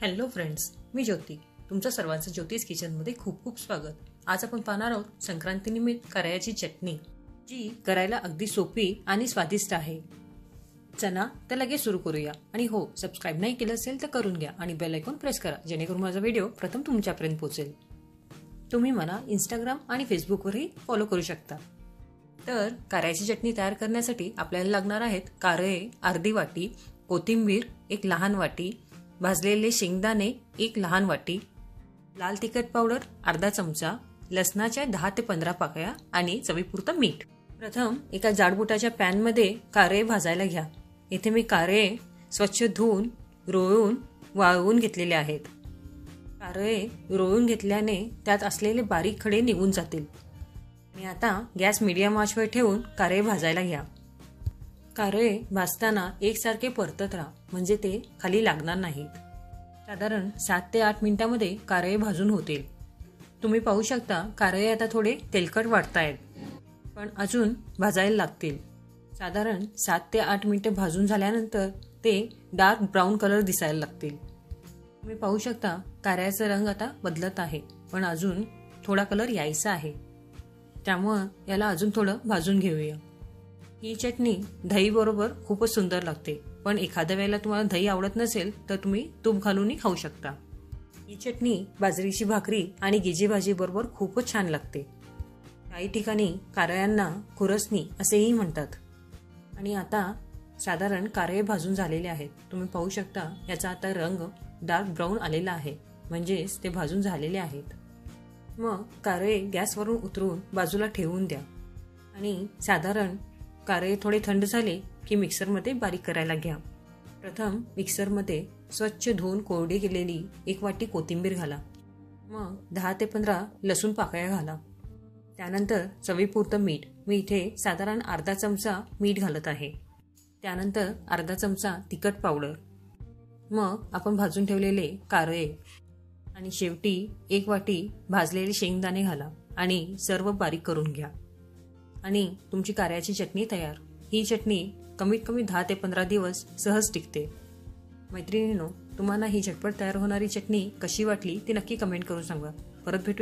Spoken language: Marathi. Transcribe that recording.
हॅलो फ्रेंड्स, मी ज्योती. तुमचं सर्वांचं ज्योतिष किचनमध्ये खूप खूप स्वागत. आज आपण पाहणार आहोत संक्रांतीनिमित्त कारयाची चटणी, जी करायला अगदी सोपी आणि स्वादिष्ट आहे. चला तर लगेच सुरू करूया. आणि हो, सबस्क्राईब नाही केलं असेल तर करून घ्या आणि बेल आयकॉन प्रेस करा, जेणेकरून माझा व्हिडिओ प्रथम तुमच्यापर्यंत पोहोचेल. तुम्ही मला इंस्टाग्राम आणि फेसबुकवरही फॉलो करू शकता. तर कारयाची चटणी तयार करण्यासाठी आपल्याला लागणार आहेत कारळे अर्धी वाटी, कोथिंबीर एक लहान वाटी, भाजलेले शेंगदाणे एक लहान वाटी, लाल तिखट पावडर अर्धा चमचा, लसणाच्या 10 ते 15 पाकळ्या आणि चवीपुरतं मीठ. प्रथम एका जाडबुटाच्या पॅनमध्ये कारळे भाजायला घ्या. इथे मी कारळे स्वच्छ धुवून रोळून वाळवून घेतलेले आहेत. कारळे रोळून घेतल्याने त्यात असलेले बारीक खडे निघून जातील. आणि आता गॅस मीडियम आचवर ठेवून कारळे भाजायला घ्या. कारळे भाजताना एकसारखे परतत राहा, म्हणजे ते खाली लागणार नाहीत. साधारण 7 ते 8 मिनिटांमध्ये कारळे भाजून होतील. तुम्ही पाहू शकता कारळे आता थोडे तेलकट वाटतायत, पण अजून भाजायला लागतील. साधारण 7 ते 8 मिनिटे भाजून झाल्यानंतर ते डार्क ब्राऊन कलर दिसायला लागतील. तुम्ही पाहू शकता कारळ्याचा रंग आता बदलत आहे, पण अजून थोडा कलर यायचा आहे. त्यामुळं याला अजून थोडं भाजून घेऊया. ही चटणी दही बरोबर खूपच सुंदर लागते, पण एखाद्या वेळेला तुम्हाला दही आवडत नसेल तर तुम्ही तूप घालूनही खाऊ शकता. ही चटणी बाजरीची भाकरी आणि गिजी भाजी बरोबर खूपच छान लागते. काही ठिकाणी कारळ्यांना खुरसणी असेही म्हणतात. आणि आता साधारण कारळे भाजून झालेले आहेत. तुम्ही पाहू शकता याचा आता रंग डार्क ब्राऊन आलेला आहे, म्हणजेच ते भाजून झालेले आहेत. मग कारळे गॅसवरून उतरून बाजूला ठेवून द्या. आणि साधारण कारळे थोडे थंड झाले की मिक्सरमध्ये बारीक करायला घ्या. प्रथम मिक्सरमध्ये स्वच्छ धुवून कोरडी केलेली 1 वाटी कोथिंबीर घाला. मग 10 ते 15 लसूण पाकळ्या घाला. त्यानंतर चवीपुरतं मीठ. मी इथे साधारण अर्धा चमचा मीठ घालत आहे. त्यानंतर अर्धा चमचा तिखट पावडर. मग आपण भाजून ठेवलेले कारळे आणि शेवटी 1 वाटी भाजलेले शेंगदाणे घाला आणि सर्व बारीक करून घ्या. आणि तुमची कारयाची चटणी तयार. ही चटणी कमीत कमी 10 ते 15 दिवस सहज टिकते. मैत्रिणींनो, तुम्हाला ही झटपट तयार होणारी चटणी कशी वाटली ती नक्की कमेंट करून सांगा. परत भेटूया.